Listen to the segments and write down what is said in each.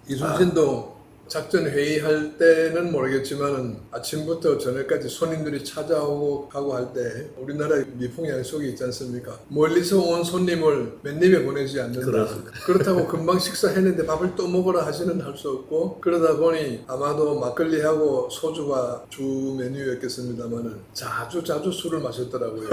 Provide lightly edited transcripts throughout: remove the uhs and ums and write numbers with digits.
이순신도 작전 회의할 때는 모르겠지만은 아침부터 저녁까지 손님들이 찾아오고 가고 할 때 우리나라 미풍양속이 있지 않습니까? 멀리서 온 손님을 맨입에 보내지 않는다. 그렇습니다. 그렇다고 금방 식사했는데 밥을 또 먹으라 하지는 할 수 없고, 그러다 보니 아마도 막걸리하고 소주가 주 메뉴였겠습니다만은 자주 술을 마셨더라고요.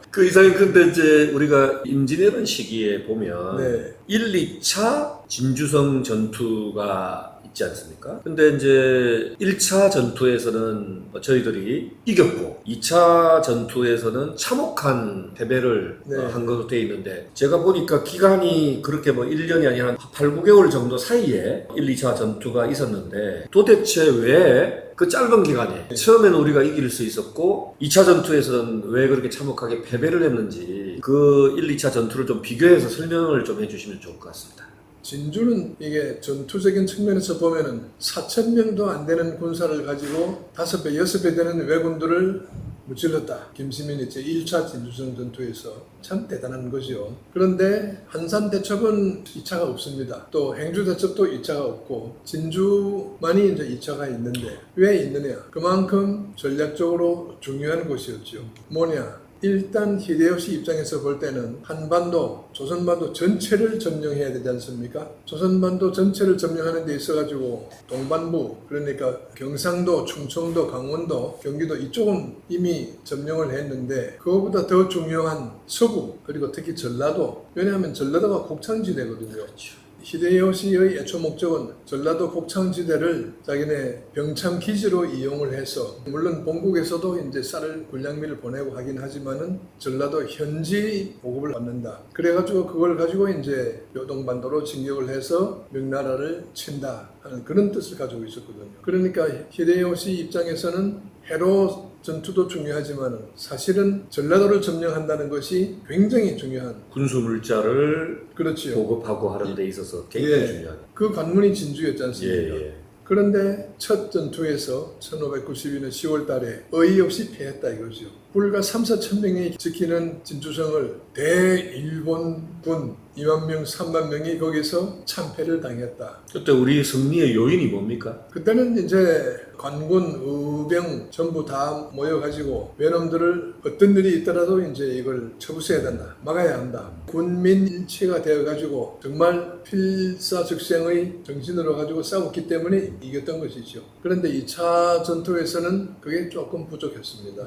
그 이상이 근데 이제 우리가 임진왜란 시기에 보면 네. 1, 2차 진주성 전투가 있지 않습니까? 근데 이제 1차 전투에서는 저희들이 이겼고 2차 전투에서는 참혹한 패배를 네. 한 것으로 되어 있는데, 제가 보니까 기간이 그렇게 뭐 1년이 아니라 한 8, 9개월 정도 사이에 1, 2차 전투가 있었는데, 도대체 왜 그 짧은 기간에 처음에는 우리가 이길 수 있었고 2차 전투에서는 왜 그렇게 참혹하게 패배를 했는지, 그 1, 2차 전투를 좀 비교해서 설명을 좀 해주시면 좋을 것 같습니다. 진주는 이게 전투적인 측면에서 보면은 4,000명도 안 되는 군사를 가지고 5배, 6배 되는 왜군들을 무찔렀다. 김시민이 제1차 진주성 전투에서 참 대단한 거죠. 그런데 한산대첩은 2차가 없습니다. 또 행주대첩도 2차가 없고 진주만이 이제 2차가 있는데 왜 있느냐? 그만큼 전략적으로 중요한 곳이었죠. 뭐냐? 일단 히데요시 입장에서 볼 때는 한반도, 조선반도 전체를 점령해야 되지 않습니까? 조선반도 전체를 점령하는 데 있어가지고 동반부, 그러니까 경상도, 충청도, 강원도, 경기도 이쪽은 이미 점령을 했는데, 그거보다 더 중요한 서부, 그리고 특히 전라도, 왜냐하면 전라도가 곡창지대거든요. 그렇죠. 히데요시의 애초 목적은 전라도 곡창지대를 자기네 병참 기지로 이용을 해서, 물론 본국에서도 이제 쌀을 군량미를 보내고 하긴 하지만은 전라도 현지 보급을 받는다. 그래가지고 그걸 가지고 이제 요동반도로 진격을 해서 명나라를 친다 하는 그런 뜻을 가지고 있었거든요. 그러니까 히데요시 입장에서는 해로 전투도 중요하지만 사실은 전라도를 점령한다는 것이 굉장히 중요한 군수물자를 그렇지요. 보급하고 하는 데 있어서 굉장히 예. 중요한. 그 관문이 진주였지 않습니까? 예. 그런데 첫 전투에서 1592년 10월 달에 어이없이 패했다 이거죠. 불과 3,4천 명이 지키는 진주성을 대일본군 2만 명, 3만 명이 거기서 참패를 당했다. 그때 우리 승리의 요인이 뭡니까? 그때는 이제 관군, 의병 전부 다 모여가지고 외놈들을 어떤 일이 있더라도 이제 이걸 처부수해야 된다. 막아야 한다. 군민 일체가 되어가지고 정말 필사즉생의 정신으로 가지고 싸웠기 때문에 이겼던 것이죠. 그런데 2차 전투에서는 그게 조금 부족했습니다.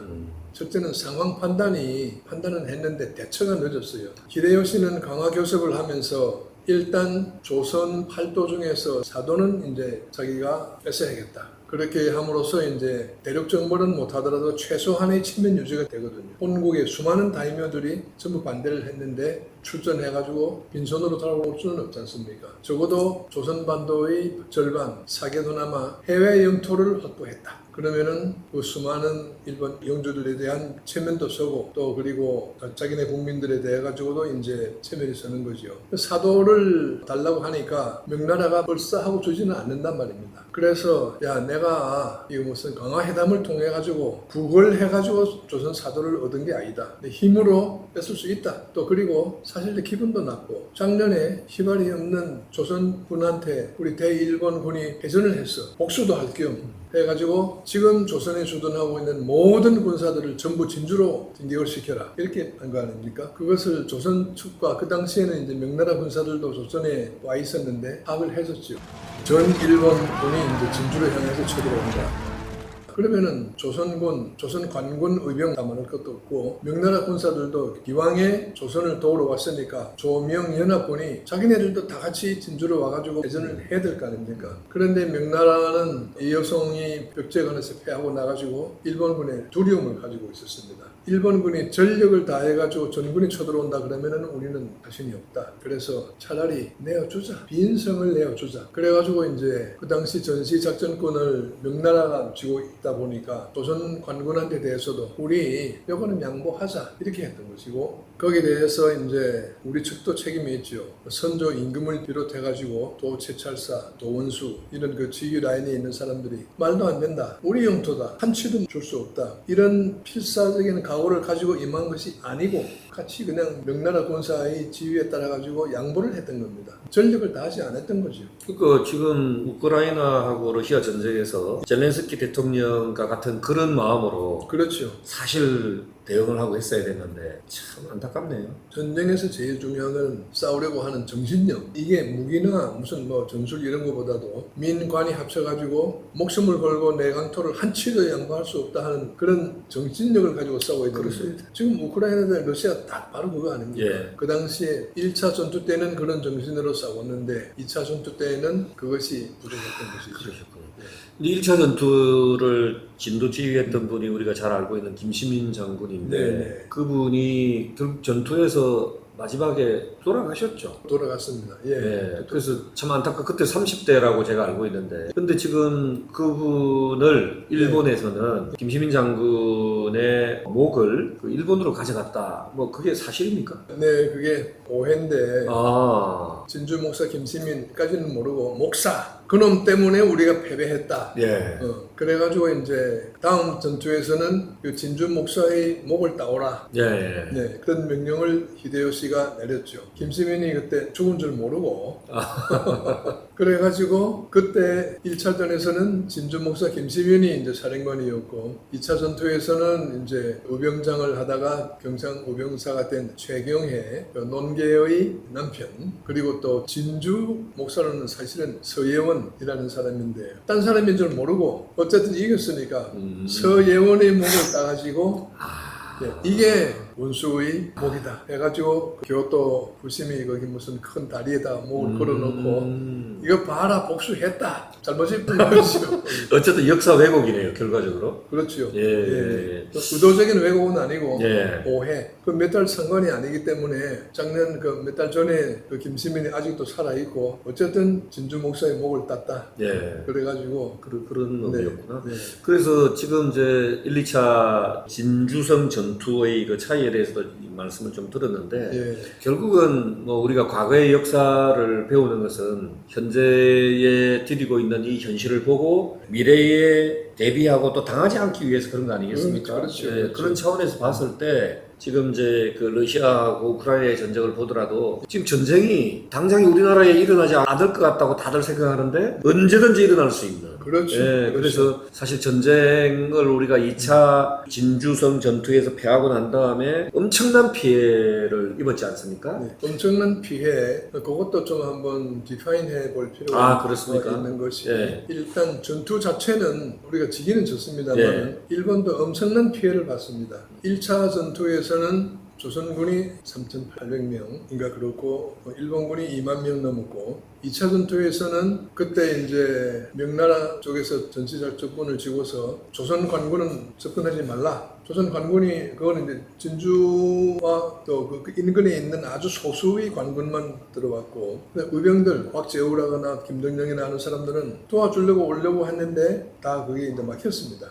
첫째는 상황 판단은 했는데 대처가 늦었어요. 히데요시는 강화 교섭을 하면서 일단 조선 8도 중에서 4도는 이제 자기가 뺏어야겠다. 그렇게 함으로써 이제 대륙 정벌은 못하더라도 최소한의 측면 유지가 되거든요. 본국의 수많은 다이묘들이 전부 반대를 했는데 출전해가지고 빈손으로 돌아올 수는 없지 않습니까? 적어도 조선반도의 절반, 사개도나마 해외 영토를 확보했다. 그러면은 그 수많은 일본 영주들에 대한 체면도 서고 또 그리고 자기네 국민들에 대해 가지고도 이제 체면이 서는 거죠. 사도를 달라고 하니까 명나라가 벌써 하고 주지는 않는단 말입니다. 그래서 야 내가 이거 무슨 강화회담을 통해 가지고 구걸해 가지고 조선 사도를 얻은 게 아니다. 내 힘으로 뺏을 수 있다. 또 그리고 사실 내 기분도 나쁘고 작년에 희발이 없는 조선군한테 우리 대일본군이 패전을 했어. 복수도 할 겸 해가지고 지금 조선에 주둔하고 있는 모든 군사들을 전부 진주로 진격을 시켜라 이렇게 한 거 아닙니까? 그것을 조선 측과 그 당시에는 이제 명나라 군사들도 조선에 와 있었는데 파악을 해줬죠. 전 일본군이 이제 진주를 향해서 쳐들어온다. 그러면은 조선군, 조선 관군 의병 다 많을 것도 없고 명나라 군사들도 기왕에 조선을 도우러 왔으니까 조명연합군이 자기네들도 다 같이 진주로 와가지고 대전을 해야 될 거 아닙니까? 그런데 명나라는 이여성이 벽제관에서 패하고 나가지고 일본군에 두려움을 가지고 있었습니다. 일본군이 전력을 다해가지고 전군이 쳐들어온다 그러면은 우리는 자신이 없다. 그래서 차라리 내어주자. 빈성을 내어주자. 그래가지고 이제 그 당시 전시작전권을 명나라가 쥐고 있다 보니까 조선 관군한테 대해서도 우리 요거는 양보하자. 이렇게 했던 것이고 거기에 대해서 이제 우리 측도 책임이 있죠. 선조 임금을 비롯해가지고 도 채찰사, 도원수 이런 그 지휘 라인에 있는 사람들이 말도 안 된다. 우리 영토다. 한 치도 줄 수 없다. 이런 필사적인 각오를 가지고 임한 것이 아니고 같이 그냥 명나라 군사의 지휘에 따라 가지고 양보를 했던 겁니다. 전력을 다하지 않았던 거죠. 그러니까 지금 우크라이나하고 러시아 전쟁에서 젤렌스키 대통령과 같은 그런 마음으로 그렇죠. 사실 대응을 하고 했어야 됐는데 참 안타깝네요. 전쟁에서 제일 중요한 건 싸우려고 하는 정신력. 이게 무기나 무슨 뭐 전술 이런 것보다도 민관이 합쳐가지고 목숨을 걸고 내 강토를 한 치도 양보할 수 없다 하는 그런 정신력을 가지고 싸워야 되는 거예요. 지금 우크라이나나 러시아 딱 바로 그거 아닙니까? 예. 그 당시에 1차 전투 때는 그런 정신으로 싸웠는데 2차 전투 때는 그것이 부족했던 것이죠. 그러셨군요. 1차 전투를 진도 지휘했던 분이 우리가 잘 알고 있는 김시민 장군인데 네네. 그분이 결국 전투에서 마지막에 돌아가셨죠. 돌아갔습니다. 예. 네, 그래서 참 안타깝고 그때 30대라고 제가 알고 있는데 근데 지금 그분을 일본에서는 김시민 장군의 목을 그 일본으로 가져갔다. 뭐 그게 사실입니까? 네, 그게 오해인데 아, 진주 목사 김시민까지는 모르고 목사 그놈 때문에 우리가 패배했다. 예. 그래가지고 이제 다음 전투에서는 그 진주 목사의 목을 따오라. 예, 예. 네, 그런 명령을 히데요시가 내렸죠. 김시민이 그때 죽은 줄 모르고 그래가지고 그때 1차전에서는 진주 목사 김시민이 이제 사령관이었고 2차 전투에서는 이제 의병장을 하다가 경상 의병사가 된 최경혜 그 논계의 남편 그리고 또 진주 목사로는 사실은 서예원이라는 사람인데 딴 사람인 줄 모르고 어쨌든 이겼으니까 서예원의 목을 따가지고 네, 이게 원수의 목이다 해가지고 교토 부심이 거기 무슨 큰 다리에다 목을 걸어놓고 이거 봐라 복수했다 잘못했던 거죠. 어쨌든 역사 왜곡이네요 결과적으로. 그렇죠. 예. 의도적인 왜곡은 아니고 예. 오해. 그 몇 달 상관이 아니기 때문에 작년 그 몇 달 전에 그 김시민이 아직도 살아 있고 어쨌든 진주 목사의 목을 땄다. 예. 그래가지고 그런 의미였구나. 네. 그래서 지금 이제 1, 2차 진주성 전투의 그 차이에 대해서도 이 말씀을 좀 들었는데 예. 결국은 뭐 우리가 과거의 역사를 배우는 것은 현재에 들이고 있는 이 현실을 보고 미래에 대비하고 또 당하지 않기 위해서 그런 거 아니겠습니까? 그렇죠. 예, 그렇죠. 그런 차원에서 봤을 때 지금 이제 그 러시아하고 우크라이나의 전쟁을 보더라도 지금 전쟁이 당장에 우리나라에 일어나지 않을 것 같다고 다들 생각하는데 언제든지 일어날 수 있는. 그렇죠. 예, 그렇죠. 그래서 사실 전쟁을 우리가 2차 진주성 전투에서 패하고 난 다음에 엄청난 피해를 입었지 않습니까? 네, 엄청난 피해 그것도 좀 한번 디파인해 볼 필요가 그렇습니까? 있는 것이 예. 일단 전투 자체는 우리가 지기는 졌습니다만 예. 일본도 엄청난 피해를 봤습니다. 1차 전투에서는 조선군이 3,800명인가 그렇고 일본군이 2만 명 넘었고 2차 전투에서는 그때 이제 명나라 쪽에서 전시작전권을 쥐고서 조선 관군은 접근하지 말라. 조선 관군이 그거는 이제 진주와 또 그 인근에 있는 아주 소수의 관군만 들어왔고 의병들 곽재우라거나 김동영이나 하는 사람들은 도와주려고 오려고 했는데 다 그게 이제 막혔습니다.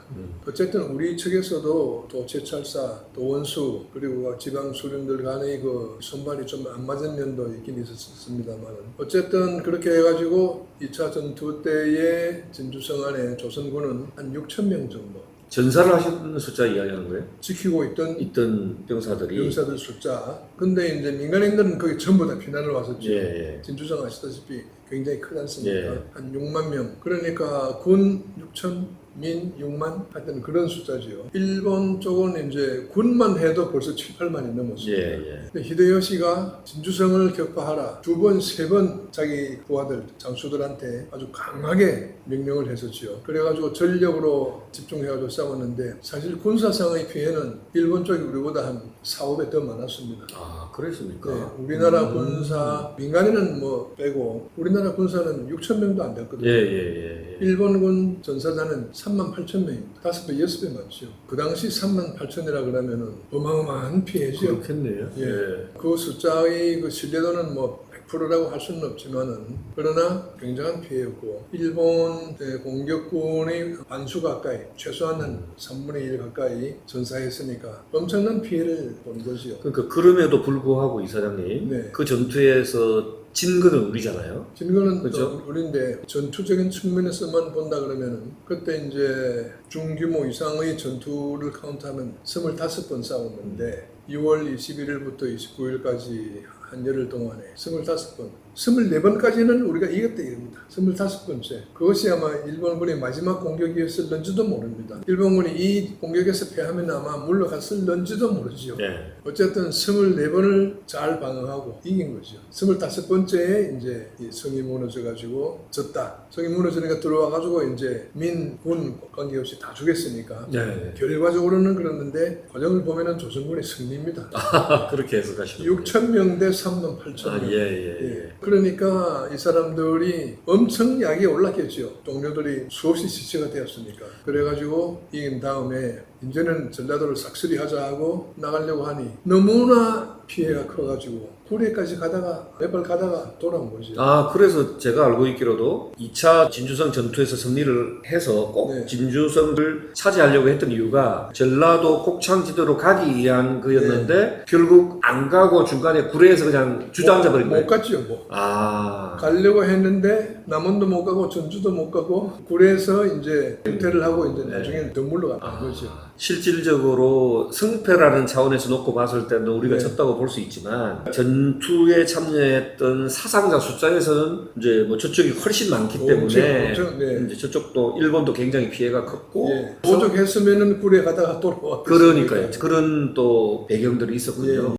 어쨌든 우리 측에서도 또 제찰사, 또 원수 그리고 지방 수령들 간의 그 손발이 좀 안 맞은 면도 있긴 있었습니다만 어쨌든 그렇게 해가지고 2차 전투 때의 진주성 안에 조선군은 한 6천 명 정도 전사를 하시는 숫자 이야기하는 거예요? 지키고 있던 병사들이. 병사들 숫자. 근데 이제 민간인들은 거기 전부 다 피난을 왔었죠. 예. 진주성 아시다시피 굉장히 크지 않습니까? 예. 한 6만 명. 그러니까 군 6천, 민 6만 하여튼 그런 숫자지요. 일본 쪽은 이제 군만 해도 벌써 7, 8만이 넘었습니다. 예. 근데 히데요시가 진주성을 격파하라 2번, 3번 자기 부하들, 장수들한테 아주 강하게 명령을 했었지요. 그래가지고 전력으로 집중해가지고 싸웠는데 사실 군사상의 피해는 일본 쪽이 우리보다 한 4, 5배 더 많았습니다. 아, 그랬습니까? 네, 우리나라 군사, 민간인은 뭐 빼고 우리나라 군사는 6천 명도 안 됐거든요. 예. 일본군 전사자는 3만 8천 명입니다. 5배, 6배 많죠. 그 당시 3만 8천이라 그러면은 어마어마한 피해죠. 그렇겠네요. 예. 그 숫자의 그 신뢰도는 뭐 100%라고 할 수는 없지만은 그러나 굉장한 피해였고 일본 공격군의 반수 가까이 최소한 한 3분의 1 가까이 전사했으니까 엄청난 피해를 본 것이요. 그러니까 그럼에도 불구하고 이사장님 네. 그 전투에서 진 거는 우리잖아요. 진거는 그렇죠? 우리인데 전투적인 측면에서만 본다 그러면은 그때 이제 중규모 이상의 전투를 카운트하면 25번 싸웠는데 2월 21일부터 29일까지 한 열흘 동안에 25번, 24번까지는 우리가 이겼다 이겁니다. 25번째. 그것이 아마 일본군의 마지막 공격이었을런지도 모릅니다. 일본군이 이 공격에서 패하면 아마 물러갔을런지도 모르죠. 네. 어쨌든 24번을 잘 방어하고 이긴 거죠. 25번째에 이제 이 성이 무너져가지고 졌다. 성이 무너지니까 들어와가지고 이제 민, 군 관계없이 다 죽였으니까. 네. 결과적으로는 그랬는데 과정을 보면은 조선군의 승리입니다. 그렇게 해석하시는 6,000명 대 38,000명. 예. 그러니까 이 사람들이 엄청 약이 올랐겠죠. 동료들이 수없이 시체가 되었으니까. 그래가지고 이긴 다음에 이제는 전라도를 싹쓸이하자 하고 나가려고 하니 너무나 피해가 커가지고 구례까지 가다가 몇 발 가다가 돌아온 거죠. 그래서 제가 알고 있기로도 2차 진주성 전투에서 승리를 해서 꼭 네. 진주성을 차지하려고 했던 이유가 전라도 곡창지도로 가기 위한 거였는데 결국 안 가고 중간에 구례에서 그냥 주저앉아 버린 거예요. 못 갔죠, 뭐. 아. 가려고 했는데 남원도 못 가고 전주도 못 가고 구례에서 이제 은퇴를 하고 이제 나중에는 더 물러갔던 거죠. 실질적으로 승패라는 차원에서 놓고 봤을 때는 우리가 네. 졌다고 볼 수 있지만 전투에 참여했던 사상자 숫자에서는 이제 뭐 저쪽이 훨씬 많기 때문에 엄청, 네. 이제 저쪽도 일본도 굉장히 피해가 컸고 예. 부족했으면은 구례 가다가 돌아왔겠습니까? 그러니까요. 그런 또 배경들이 있었군요.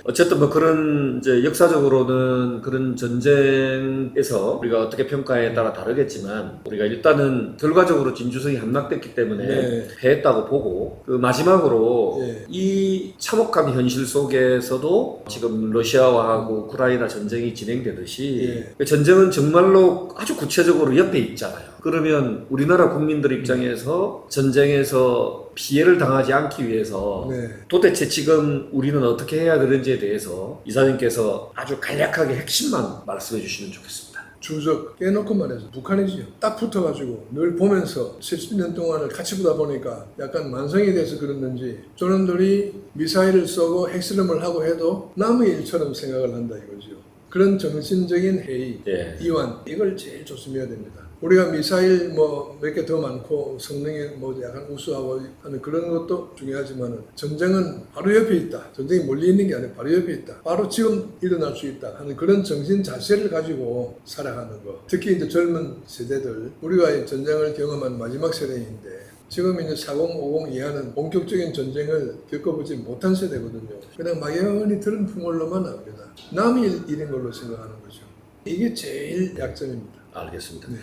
어쨌든 뭐 그런 이제 역사적으로는 그런 전쟁에서 우리가 어떻게 평가에 따라 다르겠지만 우리가 일단은 결과적으로 진주성이 함락됐기 때문에 네. 패했다고 보고 그 마지막으로 네. 이 참혹한 현실 속에서도 지금 러시아와하고 우크라이나 전쟁이 진행되듯이 네. 그 전쟁은 정말로 아주 구체적으로 옆에 있잖아요. 그러면 우리나라 국민들 입장에서 전쟁에서 피해를 당하지 않기 위해서 네. 도대체 지금 우리는 어떻게 해야 되는지에 대해서 이사님께서 아주 간략하게 핵심만 말씀해 주시면 좋겠습니다. 주적 깨놓고 말해서 북한이지요. 딱 붙어가지고 늘 보면서 70년 동안을 같이 보다 보니까 약간 만성이 돼서 그랬는지 저놈들이 미사일을 쏘고 핵실험을 하고 해도 남의 일처럼 생각을 한다 이거죠. 그런 정신적인 회의, 예. 이완 이걸 제일 조심해야 됩니다. 우리가 미사일 뭐 몇 개 더 많고 성능이 뭐 약간 우수하고 하는 그런 것도 중요하지만 전쟁은 바로 옆에 있다. 전쟁이 멀리 있는 게 아니라 바로 옆에 있다. 바로 지금 일어날 수 있다 하는 그런 정신 자세를 가지고 살아가는 거. 특히 이제 젊은 세대들 우리가 이 전쟁을 경험한 마지막 세대인데 지금 이제 40, 50 이하는 본격적인 전쟁을 겪어보지 못한 세대거든요. 그냥 막연히 들은 풍월로만 합니다. 남이 일인 걸로 생각하는 거죠. 이게 제일 약점입니다. 알겠습니다. 네.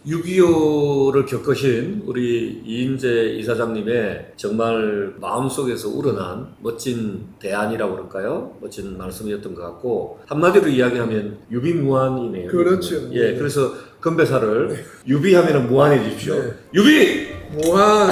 6.25를 겪으신 우리 이인재 이사장님의 정말 마음속에서 우러난 멋진 대안이라고 그럴까요? 멋진 말씀이었던 것 같고 한마디로 이야기하면 유비무환이네요. 그렇죠. 예, 네. 그래서 건배사를 유비하면 무한해지십시오. 네. 유비! 무한